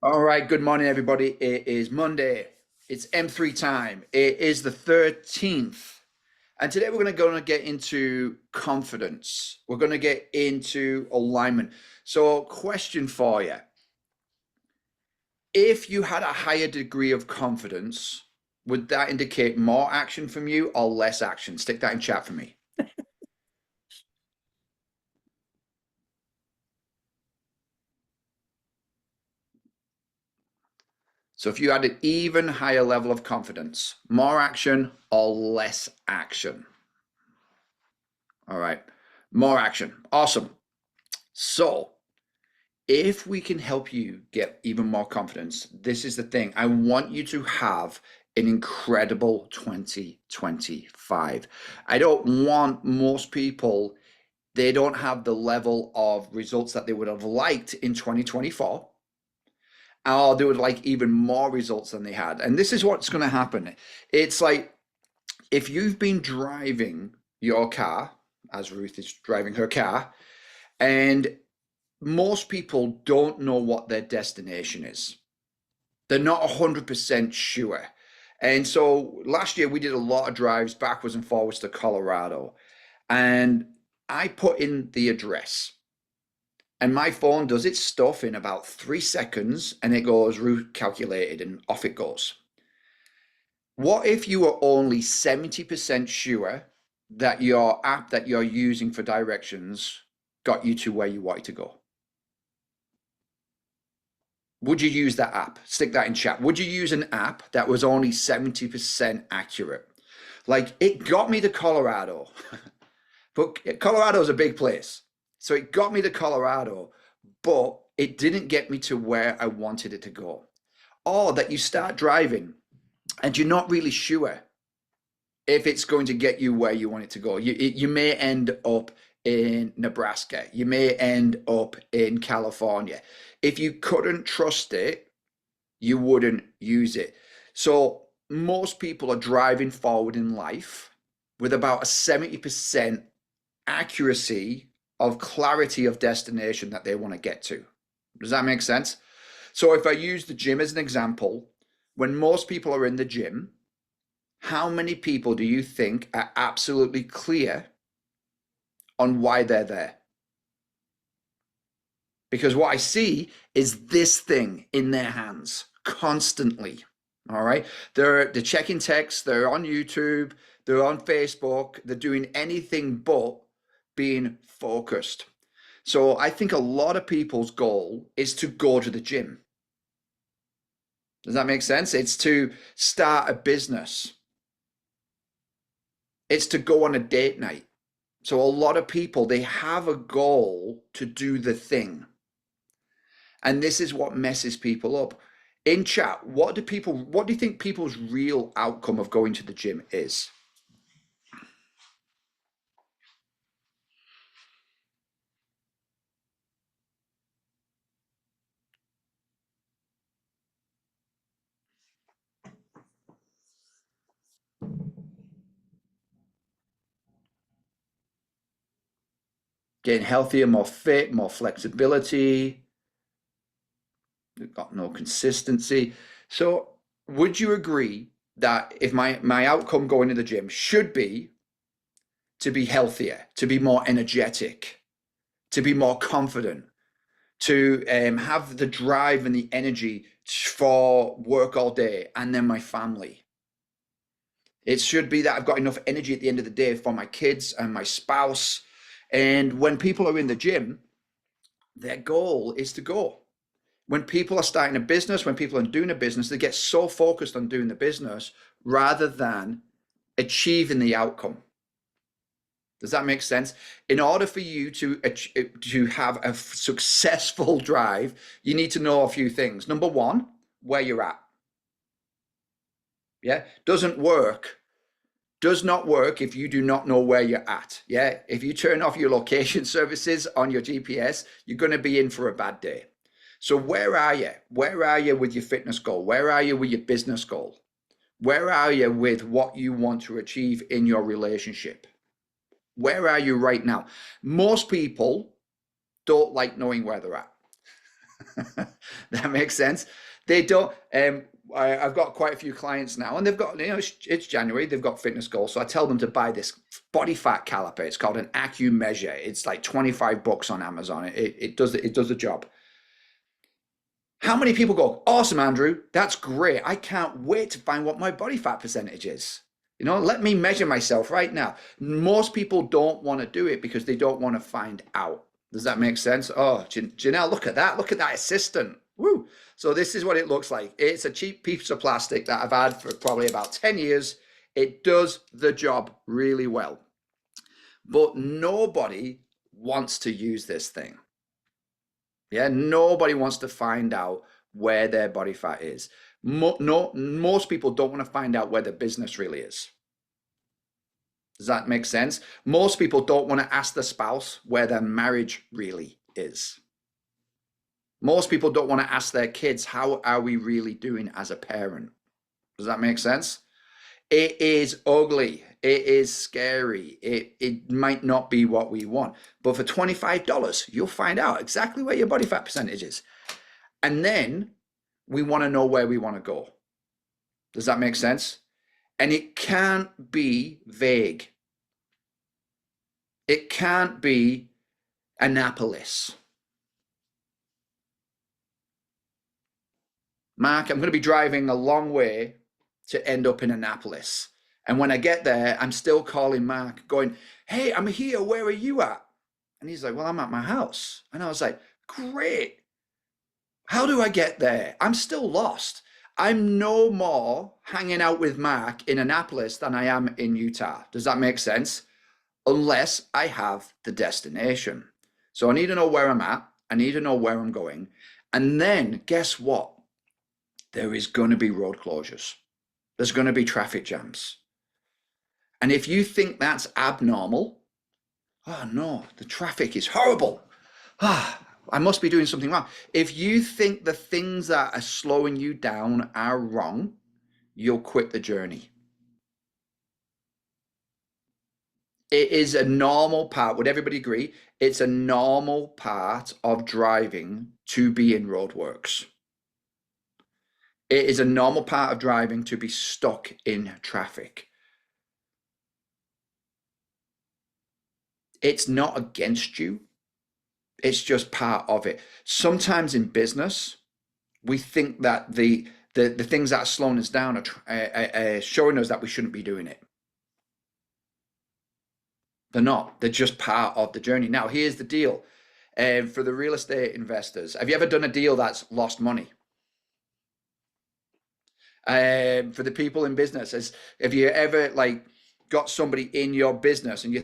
All right, good morning, everybody. It is Monday. It's M3 time. It is the 13th. And today we're going to get into confidence. We're going to get into alignment. So, question for you. If you had a higher degree of confidence, would that indicate more action from you or less action? Stick that in chat for me. So, if you had an even higher level of confidence, more action or less action? All right, more action. Awesome. So, if we can help you get even more confidence, this is the thing. I want you to have an incredible 2025. I don't want most people, they don't have the level of results that they would have liked in 2024, or they would like even more results than they had. And this is what's going to happen. It's like if you've been driving your car, as Ruth is driving her car, and most people don't know what their destination is. They're not 100% sure. And so last year we did a lot of drives backwards and forwards to Colorado. And I put in the address. And my phone does its stuff in about 3 seconds and it goes route calculated and off it goes. What if you were only 70% sure that your app that you're using for directions got you to where you wanted to go? Would you use that app? Stick that in chat. Would you use an app that was only 70% accurate? Like it got me to Colorado, but Colorado's a big place. So it got me to Colorado, but it didn't get me to where I wanted it to go. Or that you start driving and you're not really sure if it's going to get you where you want it to go. You may end up in Nebraska. You may end up in California. If you couldn't trust it, you wouldn't use it. So most people are driving forward in life with about a 70% accuracy of clarity of destination that they want to get to. Does that make sense? So if I use the gym as an example, when most people are in the gym, how many people do you think are absolutely clear on why they're there? Because what I see is this thing in their hands constantly. All right. They're checking texts, they're on YouTube, they're on Facebook, they're doing anything but being focused. So I think a lot of people's goal is to go to the gym. Does that make sense? It's to start a business. It's to go on a date night. So a lot of people, they have a goal to do the thing. And this is what messes people up. In chat, what do you think people's real outcome of going to the gym is? Getting healthier, more fit, more flexibility. We've got no consistency. So would you agree that if my outcome going to the gym should be to be healthier, to be more energetic, to be more confident, to have the drive and the energy for work all day and then my family. It should be that I've got enough energy at the end of the day for my kids and my spouse. And when people are in the gym, their goal is to go. When people are starting a business, when people are doing a business, they get so focused on doing the business rather than achieving the outcome. Does that make sense? In order for you to have a successful drive, you need to know a few things. Number one, where you're at. Yeah, does not work if you do not know where you're at. Yeah, if you turn off your location services on your GPS, you're going to be in for a bad day. So where are you? Where are you with your fitness goal? Where are you with your business goal? Where are you with what you want to achieve in your relationship? Where are you right now? Most people don't like knowing where they're at. That makes sense. They don't. I've got quite a few clients now, and they've got, it's January. They've got fitness goals, so I tell them to buy this body fat caliper. It's called an AccuMeasure. It's like $25 on Amazon. It does the job. How many people go, awesome, Andrew, that's great. I can't wait to find what my body fat percentage is. Let me measure myself right now. Most people don't want to do it because they don't want to find out. Does that make sense? Oh, Janelle, look at that. Look at that assistant. Woo. So this is what it looks like. It's a cheap piece of plastic that I've had for probably about 10 years. It does the job really well. But nobody wants to use this thing. Yeah, nobody wants to find out where their body fat is. Most people don't want to find out where their business really is. Does that make sense? Most people don't want to ask the spouse where their marriage really is. Most people don't want to ask their kids, how are we really doing as a parent? Does that make sense? It is ugly. It is scary. It might not be what we want. But for $25, you'll find out exactly where your body fat percentage is. And then we want to know where we want to go. Does that make sense? And it can't be vague. It can't be Annapolis. Mark, I'm going to be driving a long way to end up in Annapolis. And when I get there, I'm still calling Mark going, hey, I'm here. Where are you at? And he's like, well, I'm at my house. And I was like, great. How do I get there? I'm still lost. I'm no more hanging out with Mark in Annapolis than I am in Utah. Does that make sense? Unless I have the destination. So I need to know where I'm at. I need to know where I'm going. And then guess what? There is going to be road closures. There's going to be traffic jams. And if you think that's abnormal, oh no, the traffic is horrible. Ah, I must be doing something wrong. If you think the things that are slowing you down are wrong, you'll quit the journey. It is a normal part. Would everybody agree? It's a normal part of driving to be in roadworks. It is a normal part of driving to be stuck in traffic. It's not against you. It's just part of it. Sometimes in business, we think that the things that are slowing us down are showing us that we shouldn't be doing it. They're not. They're just part of the journey. Now, here's the deal. For the real estate investors, have you ever done a deal that's lost money? For the people in business, have you ever got somebody in your business and you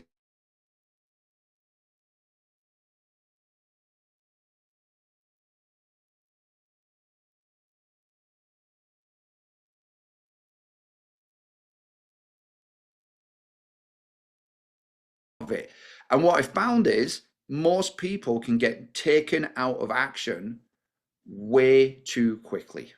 of it? And what I found is most people can get taken out of action way too quickly.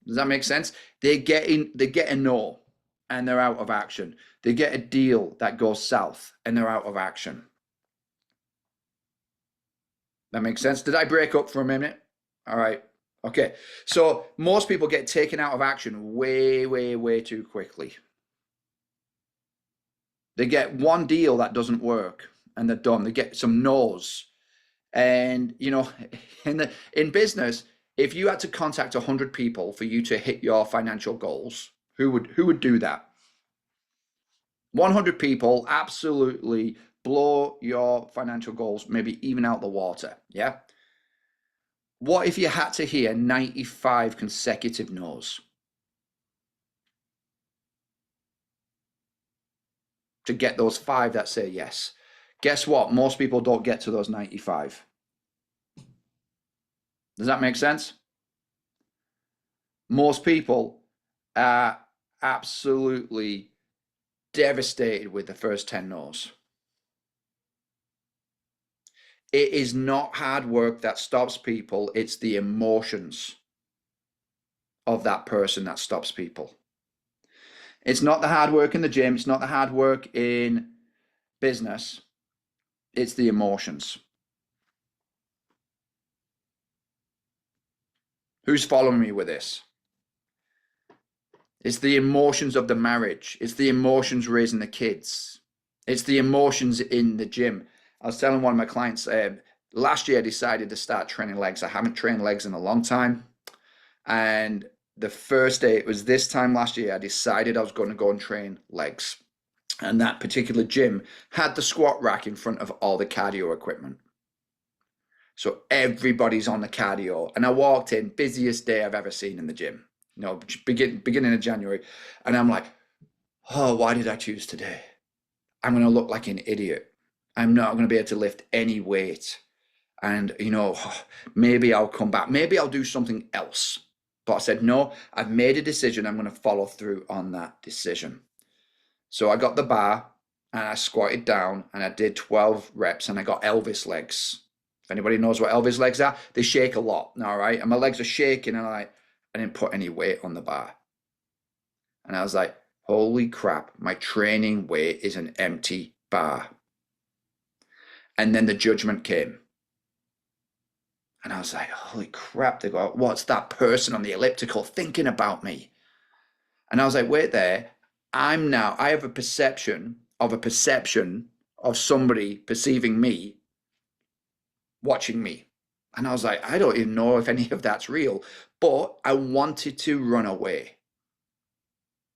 Does that make sense? They get a no and they're out of action. They get a deal that goes south and they're out of action. That makes sense? Did I break up for a minute? All right. Okay. So most people get taken out of action way, way, way too quickly. They get one deal that doesn't work and they're done. They get some no's. And in business, if you had to contact 100 people for you to hit your financial goals, who would do that? 100 people absolutely blow your financial goals, maybe even out the water. Yeah. What if you had to hear 95 consecutive no's to get those 5 that say yes? Guess what? Most people don't get to those 95. Does that make sense? Most people are absolutely devastated with the first 10 no's. It is not hard work that stops people. It's the emotions of that person that stops people. It's not the hard work in the gym. It's not the hard work in business. It's the emotions. Who's following me with this? It's the emotions of the marriage. It's the emotions raising the kids. It's the emotions in the gym. I was telling one of my clients, last year I decided to start training legs. I haven't trained legs in a long time. And the first day, it was this time last year, I decided I was going to go and train legs. And that particular gym had the squat rack in front of all the cardio equipment. So everybody's on the cardio. And I walked in, busiest day I've ever seen in the gym. Beginning of January. And I'm like, oh, why did I choose today? I'm going to look like an idiot. I'm not going to be able to lift any weight. And, maybe I'll come back. Maybe I'll do something else. But I said, no, I've made a decision. I'm going to follow through on that decision. So I got the bar and I squatted down and I did 12 reps and I got Elvis legs. If anybody knows what Elvis legs are, they shake a lot. All right. And my legs are shaking and I didn't put any weight on the bar. And I was like, holy crap, my training weight is an empty bar. And then the judgment came. And I was like, holy crap. They go, what's that person on the elliptical thinking about me? And I was like, wait there. I have a perception of somebody perceiving me, watching me. And I was like, I don't even know if any of that's real, but I wanted to run away.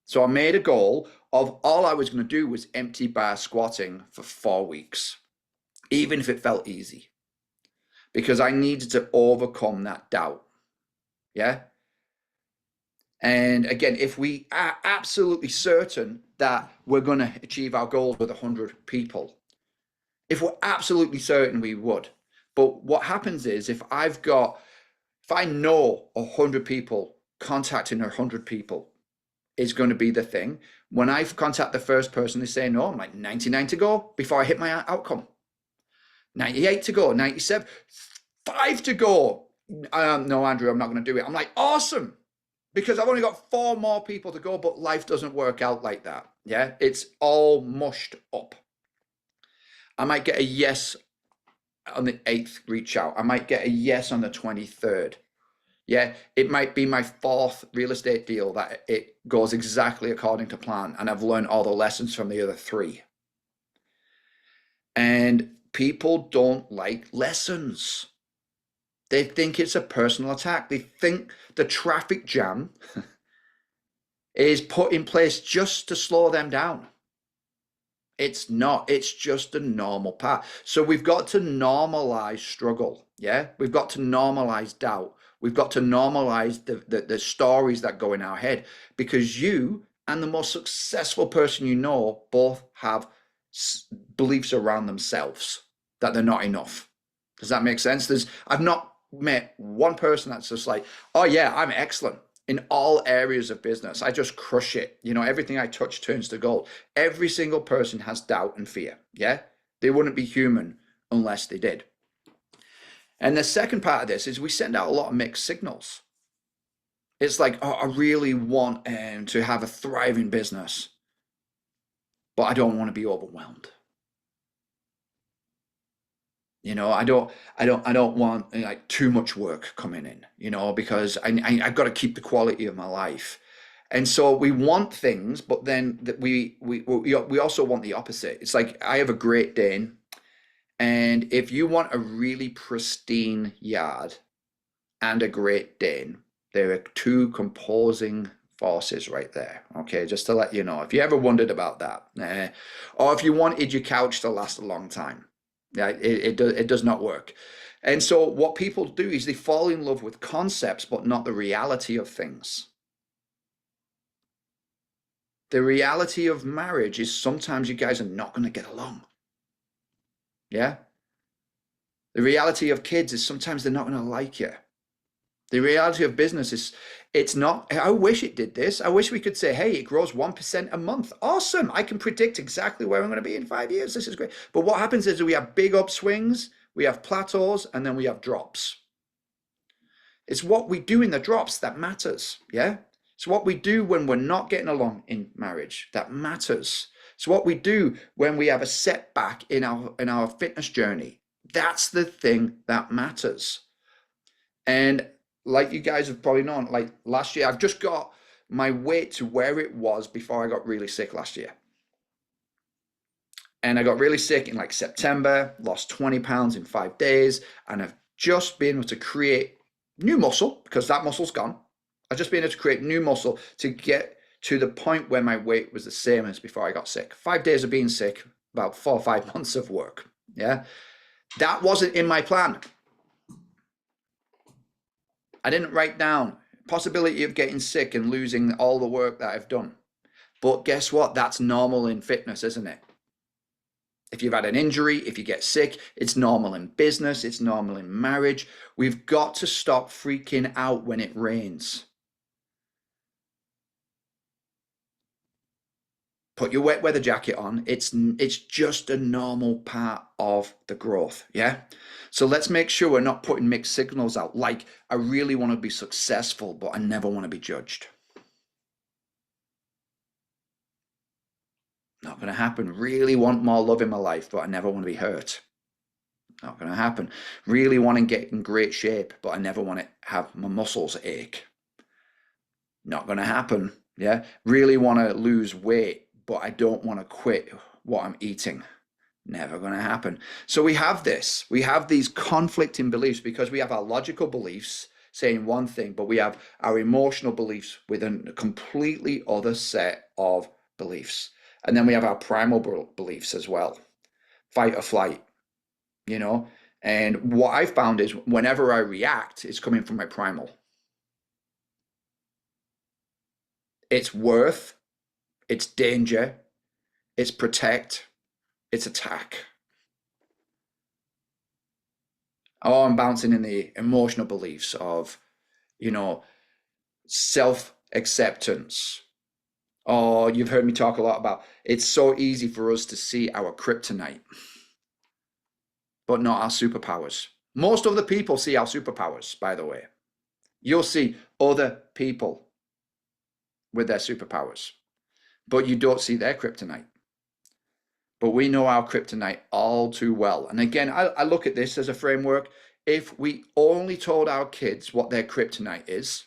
So I made a goal of all I was going to do was empty bar squatting for 4 weeks, even if it felt easy, because I needed to overcome that doubt. Yeah. And again, if we are absolutely certain that we're going to achieve our goals with 100 people, if we're absolutely certain we would. But what happens is if I know 100 people, contacting 100 people is going to be the thing. When I contact the first person, they say no, I'm like 99 to go before I hit my outcome. 98 to go, 97, 5 to go. No, Andrew, I'm not going to do it. I'm like, awesome. Because I've only got 4 more people to go, but life doesn't work out like that. Yeah, it's all mushed up. I might get a yes on the 8th reach out. I might get a yes on the 23rd. Yeah, it might be my 4th real estate deal that it goes exactly according to plan, and I've learned all the lessons from the other 3. And people don't like lessons. They think it's a personal attack. They think the traffic jam is put in place just to slow them down. It's not. It's just a normal part. So we've got to normalize struggle. Yeah, we've got to normalize doubt. We've got to normalize the stories that go in our head, because you and the most successful person you know both have beliefs around themselves that they're not enough. Does that make sense? I've not met one person that's just like, oh yeah, I'm excellent in all areas of business. I just crush it. Everything I touch turns to gold. Every single person has doubt and fear. Yeah, they wouldn't be human unless they did. And the second part of this is we send out a lot of mixed signals. It's like, oh, I really want to have a thriving business, but I don't want to be overwhelmed. I don't want like too much work coming in, because I've got to keep the quality of my life. And so we want things, but then we also want the opposite. It's like I have a Great Dane, and if you want a really pristine yard and a Great Dane, there are 2 composing forces right there. Okay, just to let you know, if you ever wondered about that, or if you wanted your couch to last a long time. Yeah, it does not work. And so what people do is they fall in love with concepts, but not the reality of things. The reality of marriage is sometimes you guys are not going to get along. Yeah. The reality of kids is sometimes they're not going to like you. The reality of business is it's not, I wish it did this. I wish we could say, hey, it grows 1% a month. Awesome. I can predict exactly where I'm going to be in 5 years. This is great. But what happens is we have big upswings, we have plateaus, and then we have drops. It's what we do in the drops that matters. Yeah. It's what we do when we're not getting along in marriage that matters. It's what we do when we have a setback in our fitness journey. That's the thing that matters. And like you guys have probably known, like last year, I've just got my weight to where it was before I got really sick last year. And I got really sick in like September, lost 20 pounds in 5 days, and I've just been able to create new muscle because that muscle's gone. I've just been able to create new muscle to get to the point where my weight was the same as before I got sick. 5 days of being sick, about 4 or 5 months of work. Yeah. That wasn't in my plan. I didn't write down possibility of getting sick and losing all the work that I've done. But guess what? That's normal in fitness, isn't it? If you've had an injury, if you get sick, it's normal in business, it's normal in marriage. We've got to stop freaking out when it rains. Put your wet weather jacket on. It's just a normal part of the growth, yeah? So let's make sure we're not putting mixed signals out, like I really want to be successful, but I never want to be judged. Not going to happen. Really want more love in my life, but I never want to be hurt. Not going to happen. Really want to get in great shape, but I never want to have my muscles ache. Not going to happen. Yeah. Really want to lose weight, but I don't want to quit what I'm eating. Never going to happen. So we have this. We have these conflicting beliefs because we have our logical beliefs saying one thing, but we have our emotional beliefs with a completely other set of beliefs. And then we have our primal beliefs as well. Fight or flight, you know? And what I found is whenever I react, it's coming from my primal. It's worth, it's danger, it's protect, it's attack. Oh, I'm bouncing in the emotional beliefs of, self-acceptance. Oh, you've heard me talk a lot about it's so easy for us to see our kryptonite, but not our superpowers. Most other people see our superpowers, by the way. You'll see other people with their superpowers, but you don't see their kryptonite. But we know our kryptonite all too well. And again, I look at this as a framework. If we only told our kids what their kryptonite is,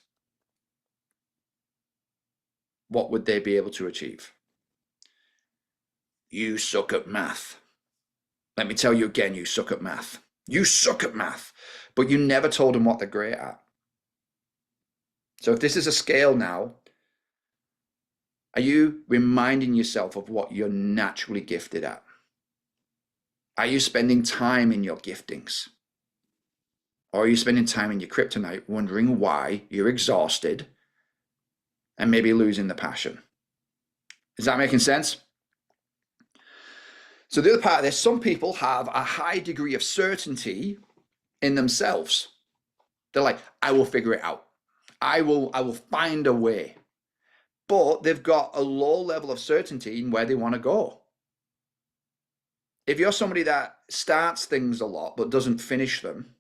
what would they be able to achieve? You suck at math. Let me tell you again, you suck at math. You suck at math, but you never told them what they're great at. So if this is a scale now, are you reminding yourself of what you're naturally gifted at? Are you spending time in your giftings? Or are you spending time in your kryptonite wondering why you're exhausted and maybe losing the passion? Is that making sense? So the other part of this, some people have a high degree of certainty in themselves. They're like, I will figure it out. I will find a way. But they've got a low level of certainty in where they want to go. If you're somebody that starts things a lot but doesn't finish them,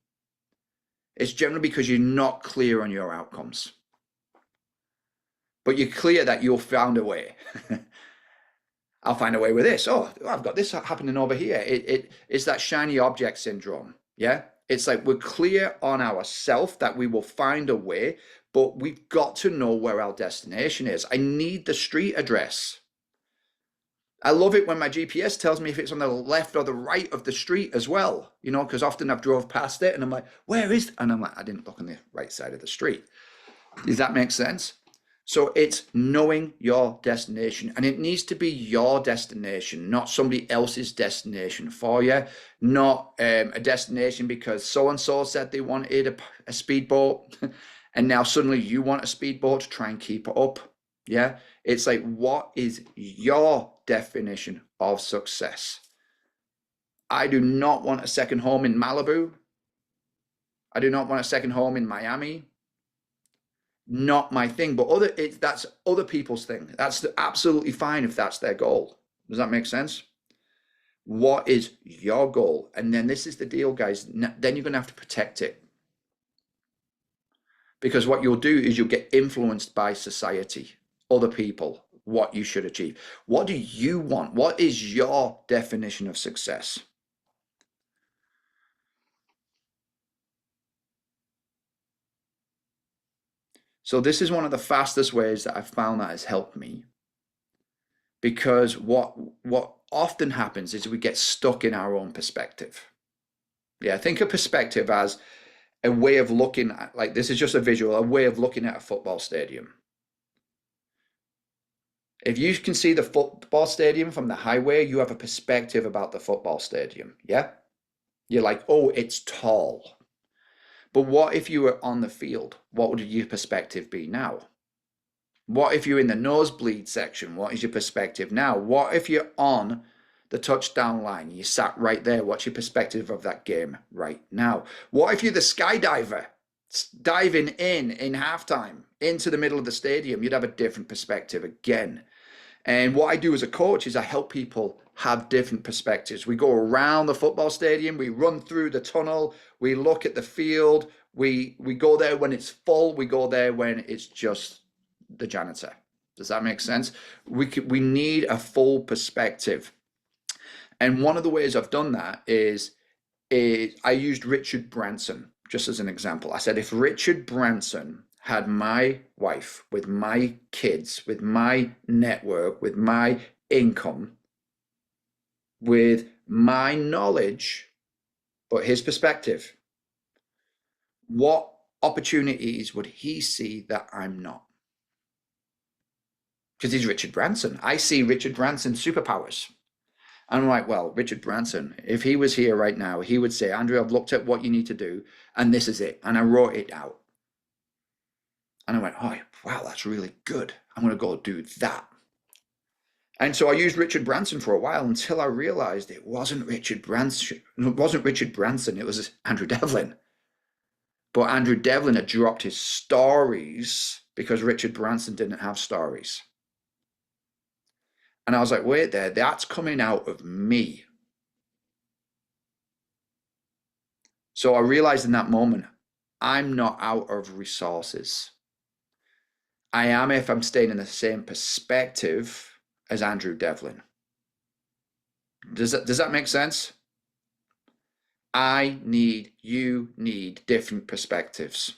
it's generally because you're not clear on your outcomes. But you're clear that you'll find a way. I'll find a way with this. Oh, I've got this happening over here. It's that shiny object syndrome. Yeah. It's like we're clear on ourselves that we will find a way, but we've got to know where our destination is. I need the street address. I love it when my GPS tells me if it's on the left or the right of the street as well, because often I've drove past it and I'm like, where is it? And I'm like, I didn't look on the right side of the street. Does that make sense? So it's knowing your destination, and it needs to be your destination, not somebody else's destination for you, not a destination because so-and-so said they wanted a speedboat and now suddenly you want a speedboat to try and keep it up. Yeah. It's like, what is your definition of success? I do not want a second home in Malibu. I do not want a second home in Miami. Not my thing, but that's other people's thing. That's absolutely fine if that's their goal. Does that make sense? What is your goal? And then this is the deal, guys. Then you're going to have to protect it. Because what you'll do is you'll get influenced by society, other people, what you should achieve. What do you want? What is your definition of success? So this is one of the fastest ways that I've found that has helped me, because what often happens is we get stuck in our own perspective. Yeah, think of perspective as a way of looking at, like, this is just a visual, a way of looking at a football stadium. If you can see the football stadium from the highway, you have a perspective about the football stadium. Yeah? You're like, oh, it's tall. But what if you were on the field? What would your perspective be now? What if you're in the nosebleed section? What is your perspective now? What if you're on the touchdown line? You sat right there. What's your perspective of that game right now? What if you're the skydiver diving in halftime into the middle of the stadium? You'd have a different perspective again. And what I do as a coach is I help people have different perspectives. We go around the football stadium, we run through the tunnel, we look at the field, we go there when it's full, we go there when it's just the janitor. Does that make sense? We need a full perspective. And one of the ways I've done that is I used Richard Branson just as an example. I said, if Richard Branson had my wife, with my kids, with my network, with my income, with my knowledge, but his perspective, what opportunities would he see that I'm not? Because he's Richard Branson. I see Richard Branson's superpowers. I'm like, well, Richard Branson, if he was here right now, he would say, Andrew, I've looked at what you need to do, and this is it. And I wrote it out. And I went, oh, wow, that's really good. I'm going to go do that. And so I used Richard Branson for a while until I realized it wasn't Richard Branson. It wasn't Richard Branson. It was Andrew Devlin. But Andrew Devlin had dropped his stories because Richard Branson didn't have stories. And I was like, wait there, that's coming out of me. So I realized in that moment, I'm not out of resources. I am if I'm staying in the same perspective as Andrew Devlin. Does that make sense? You need different perspectives.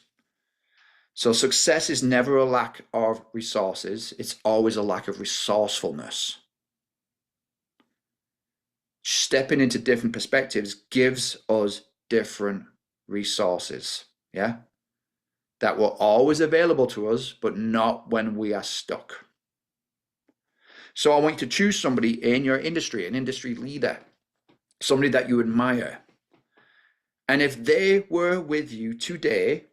So success is never a lack of resources. It's always a lack of resourcefulness. Stepping into different perspectives gives us different resources. Yeah. That were always available to us, but not when we are stuck. So I want you to choose somebody in your industry, an industry leader, somebody that you admire. And if they were with you today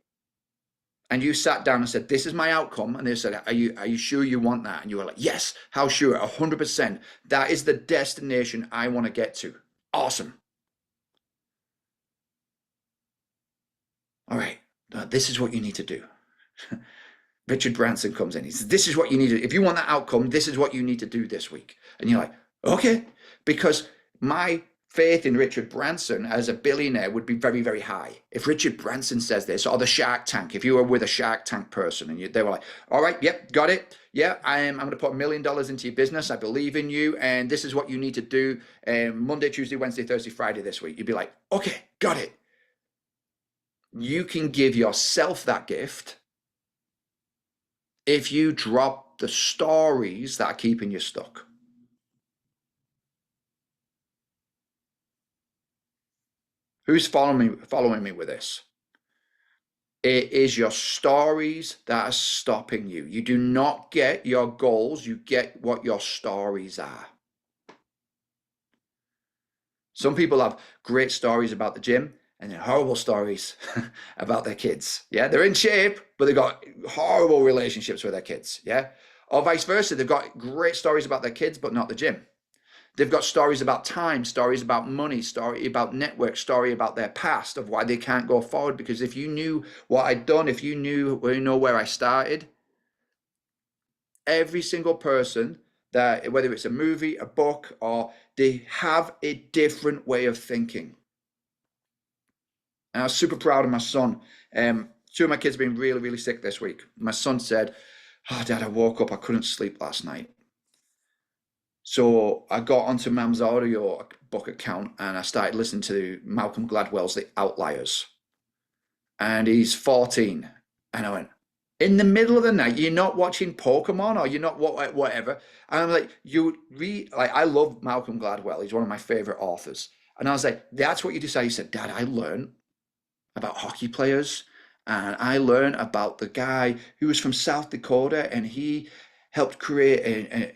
and you sat down and said, this is my outcome, and they said, are you sure you want that? And you were like, yes, how sure? 100%. That is the destination I want to get to. Awesome. All right, this is what you need to do. Richard Branson comes in. He says, this is what you need to do. If you want that outcome, this is what you need to do this week. And you're like, okay, because my faith in Richard Branson as a billionaire would be very, very high. If Richard Branson says this, or the Shark Tank, if you were with a Shark Tank person and they were like, all right, yep, got it. Yeah, I'm going to put $1 million into your business. I believe in you. And this is what you need to do Monday, Tuesday, Wednesday, Thursday, Friday this week. You'd be like, okay, got it. You can give yourself that gift if you drop the stories that are keeping you stuck. Who's following me with this? It is your stories that are stopping you. You do not get your goals, you get what your stories are. Some people have great stories about the gym and then horrible stories about their kids. Yeah, they're in shape, but they've got horrible relationships with their kids. Yeah, or vice versa. They've got great stories about their kids, but not the gym. They've got stories about time, stories about money, story about network, story about their past of why they can't go forward. Because if you knew what I'd done, if you knew where I started, every single person that, whether it's a movie, a book, or they have a different way of thinking. And I was super proud of my son. Two of my kids have been really, really sick this week. My son said, oh, Dad, I woke up, I couldn't sleep last night. So I got onto Mum's audio book account and I started listening to Malcolm Gladwell's The Outliers. And he's 14. And I went, in the middle of the night, you're not watching Pokemon or you're not whatever. And I'm like, like, I love Malcolm Gladwell. He's one of my favorite authors. And I was like, that's what you decide. He said, Dad, I learned about hockey players, and I learned about the guy who was from South Dakota, and he helped create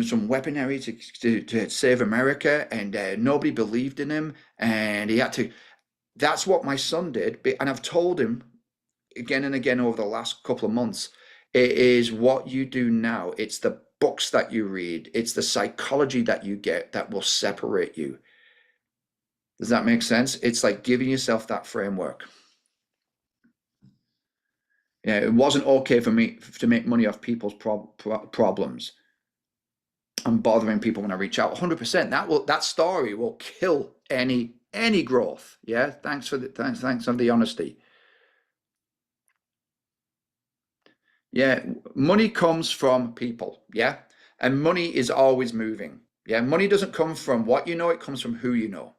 some weaponry to save America, and nobody believed in him, and he had to. That's what my son did, and I've told him again and again over the last couple of months. It is what you do now. It's the books that you read. It's the psychology that you get that will separate you. Does that make sense? It's like giving yourself that framework. Yeah, it wasn't okay for me to make money off people's problems and bothering people when I reach out. 100%. That story will kill any growth. Yeah. Thanks for the honesty. Yeah, money comes from people. Yeah, and money is always moving. Yeah, money doesn't come from what you know, it comes from who you know.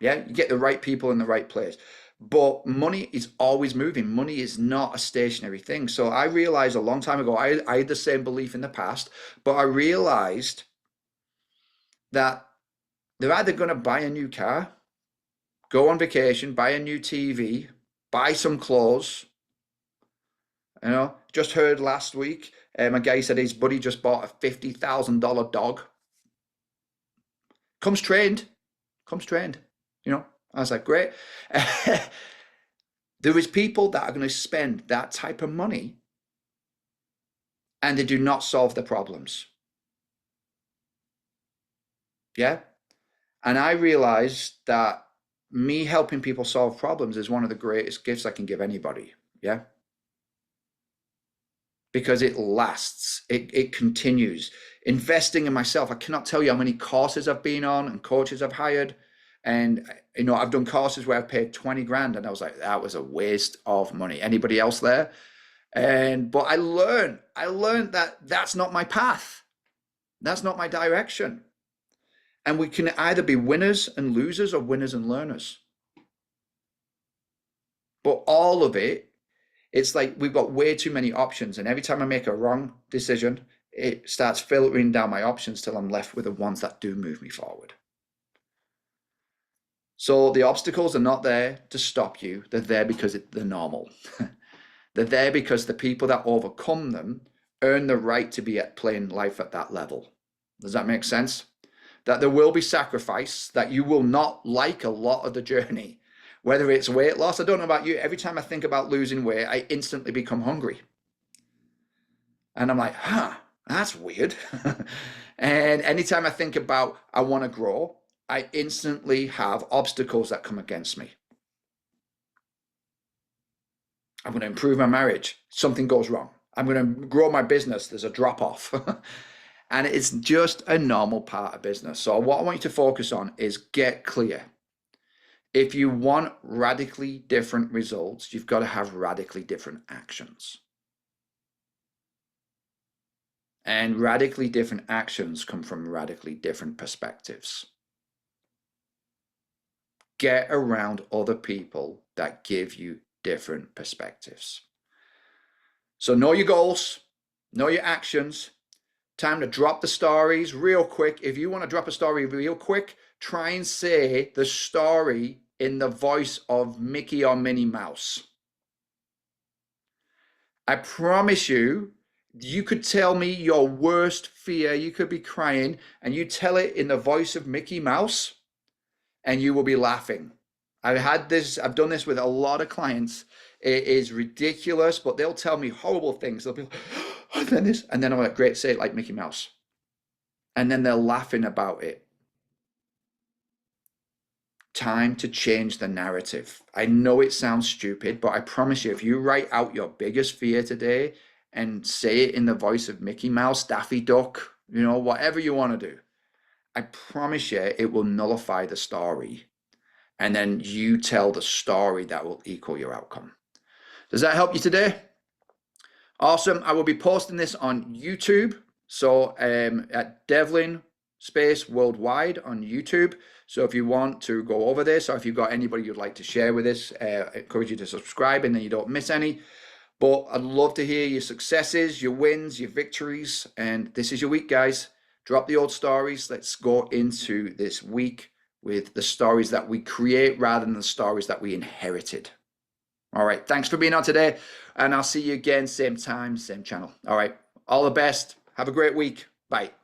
Yeah, you get the right people in the right place. But money is always moving. Money is not a stationary thing. So I realized a long time ago, I had the same belief in the past, but I realized that they're either going to buy a new car, go on vacation, buy a new TV, buy some clothes. Just heard last week, a guy said his buddy just bought a $50,000 dog. Comes trained, comes trained. I was like, great. There is people that are going to spend that type of money and they do not solve the problems. Yeah. And I realized that me helping people solve problems is one of the greatest gifts I can give anybody. Yeah. Because it lasts, it continues. Investing in myself, I cannot tell you how many courses I've been on and coaches I've hired. And I've done courses where I've paid 20 grand and I was like, that was a waste of money. Anybody else there? But I learned that that's not my path. That's not my direction. And we can either be winners and losers or winners and learners. But all of it, it's like we've got way too many options. And every time I make a wrong decision, it starts filtering down my options till I'm left with the ones that do move me forward. So the obstacles are not there to stop you. They're there because they're normal. They're there because the people that overcome them earn the right to be playing life at that level. Does that make sense? That there will be sacrifice, that you will not like a lot of the journey. Whether it's weight loss, I don't know about you, every time I think about losing weight, I instantly become hungry. And I'm like, that's weird. And anytime I think about I want to grow, I instantly have obstacles that come against me. I'm going to improve my marriage. Something goes wrong. I'm going to grow my business. There's a drop off. And it's just a normal part of business. So what I want you to focus on is get clear. If you want radically different results, you've got to have radically different actions. And radically different actions come from radically different perspectives. Get around other people that give you different perspectives. So know your goals, know your actions. Time to drop the stories real quick. If you want to drop a story real quick, try and say the story in the voice of Mickey or Minnie Mouse. I promise you, you could tell me your worst fear. You could be crying and you tell it in the voice of Mickey Mouse and you will be laughing. I've done this with a lot of clients. It is ridiculous, but they'll tell me horrible things. They'll be like, oh, and then I'm like, great, say it like Mickey Mouse. And then they're laughing about it. Time to change the narrative. I know it sounds stupid, but I promise you, if you write out your biggest fear today and say it in the voice of Mickey Mouse, Daffy Duck, whatever you want to do, I promise you it will nullify the story. And then you tell the story that will equal your outcome. Does that help you today? Awesome. I will be posting this on YouTube. So at Devlin space worldwide on YouTube. So if you want to go over this, or if you've got anybody you'd like to share with this, I encourage you to subscribe and then you don't miss any. But I'd love to hear your successes, your wins, your victories. And this is your week, guys. Drop the old stories. Let's go into this week with the stories that we create rather than the stories that we inherited. All right. Thanks for being on today. And I'll see you again, same time, same channel. All right. All the best. Have a great week. Bye.